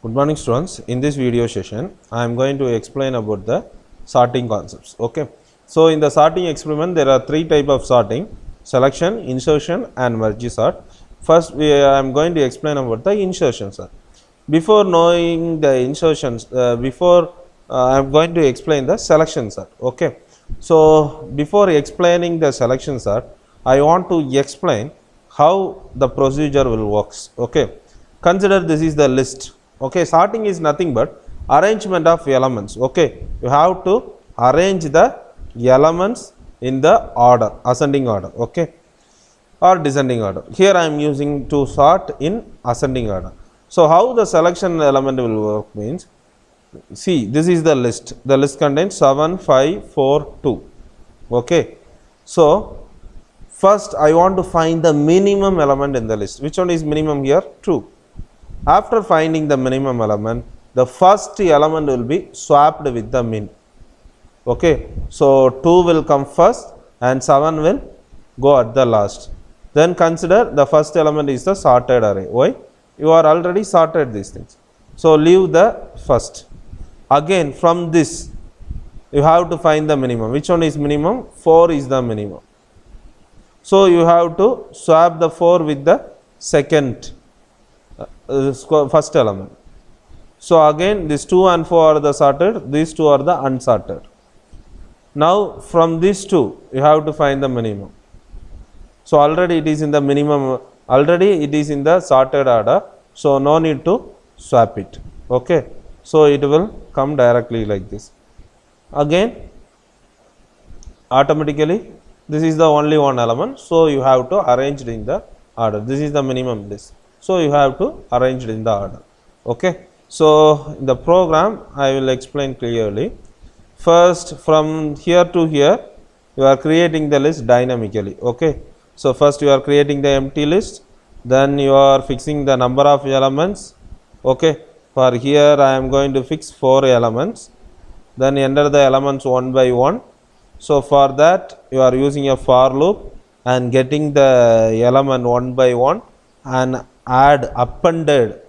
Good morning students. In this video session I am going to explain about the sorting concepts. Okay. So in the sorting experiment there are three types of sorting: selection, insertion and merge sort. First I am going to explain about the insertion sort. Before knowing the insertions, I am going to explain the selection sort. Okay. So before explaining the selection sort, I want to explain how the procedure will works. Okay. Consider this is the list. Okay, sorting is nothing but arrangement of elements. Okay, you have to arrange the elements in the order, ascending order. Okay, or descending order. Here I am using to sort in ascending order. So how the selection element will work means, see, this is the list. The list contains 7, 5, 4, 2. Okay, so first I want to find the minimum element in the list. Which one is minimum here? 2. After finding the minimum element, the first element will be swapped with the min. Okay, so 2 will come first and 7 will go at the last. Then consider the first element is the sorted array. Why? You are already sorted these things. So leave the first. Again from this you have to find the minimum. Which one is minimum? 4 is the minimum. So you have to swap the 4 with the second first element. So again this 2 and 4 are the sorted, these 2 are the unsorted. Now from these 2 you have to find the minimum. So already it is in the minimum, already it is in the sorted order, so no need to swap it. Okay, so it will come directly like this. Again automatically this is the only one element, so you have to arrange it in the order. This is the minimum list. So you have to arrange it in the order. Okay. So in the program I will explain clearly. First from here to here you are creating the list dynamically. Okay. So first you are creating the empty list, then you are fixing the number of elements. Okay. For here I am going to fix 4 elements, then enter the elements one by one. So for that you are using a for loop and getting the element one by one and appended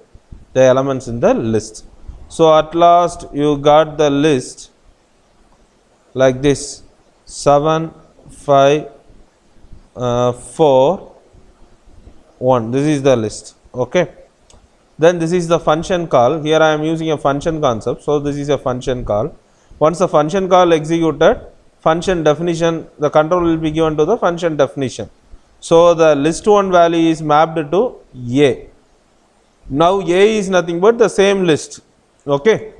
the elements in the list. So at last you got the list like this: 7, 5, 4, 1. This is the list. Okay. Then this is the function call. Here I am using a function concept. So this is a function call. Once the function call executed, function definition, the control will be given to the function definition. So the list 1 value is mapped to A. Now A is nothing but the same list. Okay.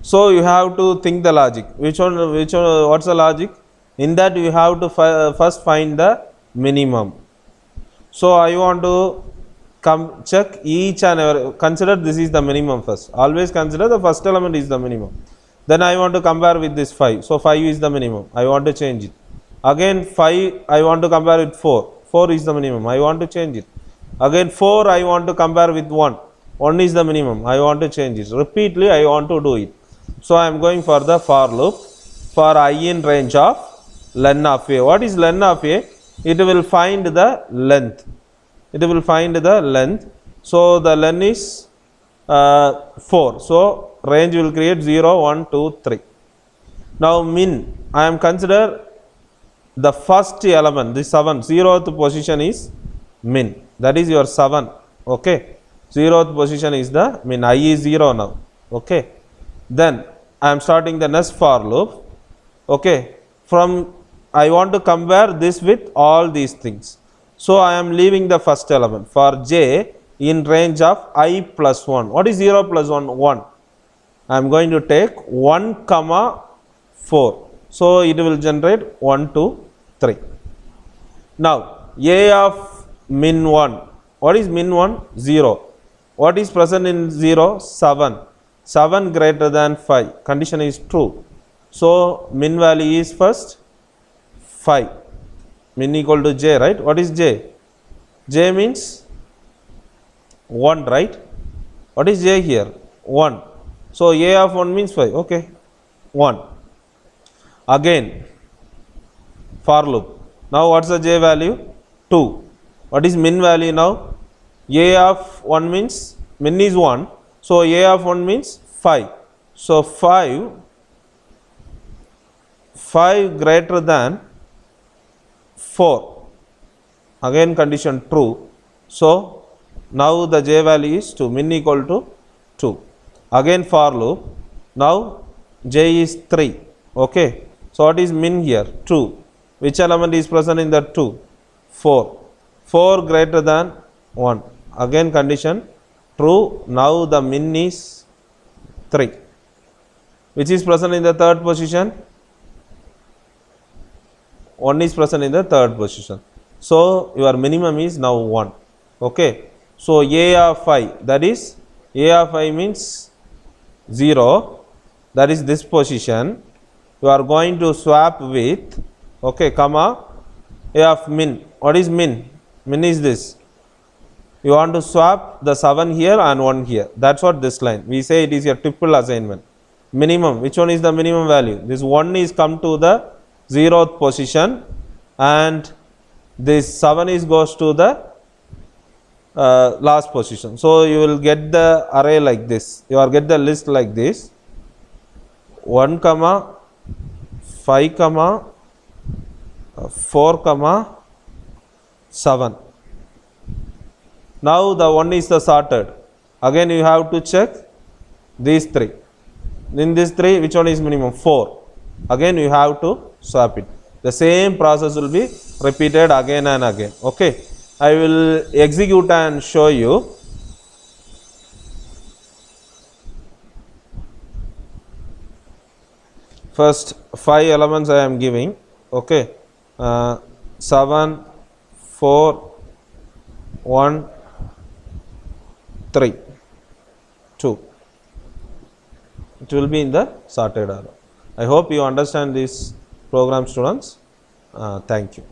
So you have to think the logic. Which one, what's the logic? In that you have to first find the minimum. So I want to check each and every, consider this is the minimum first. Always consider the first element is the minimum. Then I want to compare with this 5. So 5 is the minimum. I want to change it. Again 5 I want to compare with 4. 4 is the minimum. I want to change it. Again 4 I want to compare with 1. 1 is the minimum. I want to change it. Repeatedly I want to do it. So I am going for the for loop for I in range of len of A. What is len of A? It will find the length. It will find the length. So the len is 4. So range will create 0, 1, 2, 3. Now min, I am consider the first element, the 7, 0th position is min, that is your 7. Okay, 0th position is the min. I is 0 now. Okay, then I am starting the next for loop. Okay, from I want to compare this with all these things. So I am leaving the first element for j in range of I plus 1. What is 0 plus 1? 1. I am going to take 1 comma 4. So it will generate 1, 2, 3. Now A of min 1. What is min 1? 0. What is present in 0? 7. 7 greater than 5. Condition is true. So min value is first 5. Min equal to j, right? What is j? J means 1, right? What is j here? 1. So A of 1 means 5. Okay, 1. Again for loop. Now what's the j value? 2. What is min value now? A of 1 means min is 1. So a of 1 means 5. So 5 greater than 4. Again condition true. So now the j value is 2, min equal to 2. Again for loop. Now j is 3. Okay. So what is min here? 2. Which element is present in the 2? 4. 4 greater than 1. Again condition true. Now the min is 3. Which is present in the third position? 1 is present in the third position. So your minimum is now 1. Okay. So a of I, that is a of I means 0, that is this position. You are going to swap with, okay, comma, a of min. What is min? Min is this. You want to swap the 7 here and 1 here. That's what this line. We say it is a triple assignment. Minimum. Which one is the minimum value? This 1 is come to the 0th position and this 7 is goes to the last position. So you will get the array like this. You will get the list like this. 1 comma 5 comma 4 comma 7. Now the 1 is the sorted. Again you have to check these 3. In these 3, which one is minimum? 4. Again you have to swap it. The same process will be repeated again and again. Okay. I will execute and show you. First 5 elements I am giving. Okay. 7, 4, 1, 3, 2. It will be in the sorted order. I hope you understand this program, students. Thank you.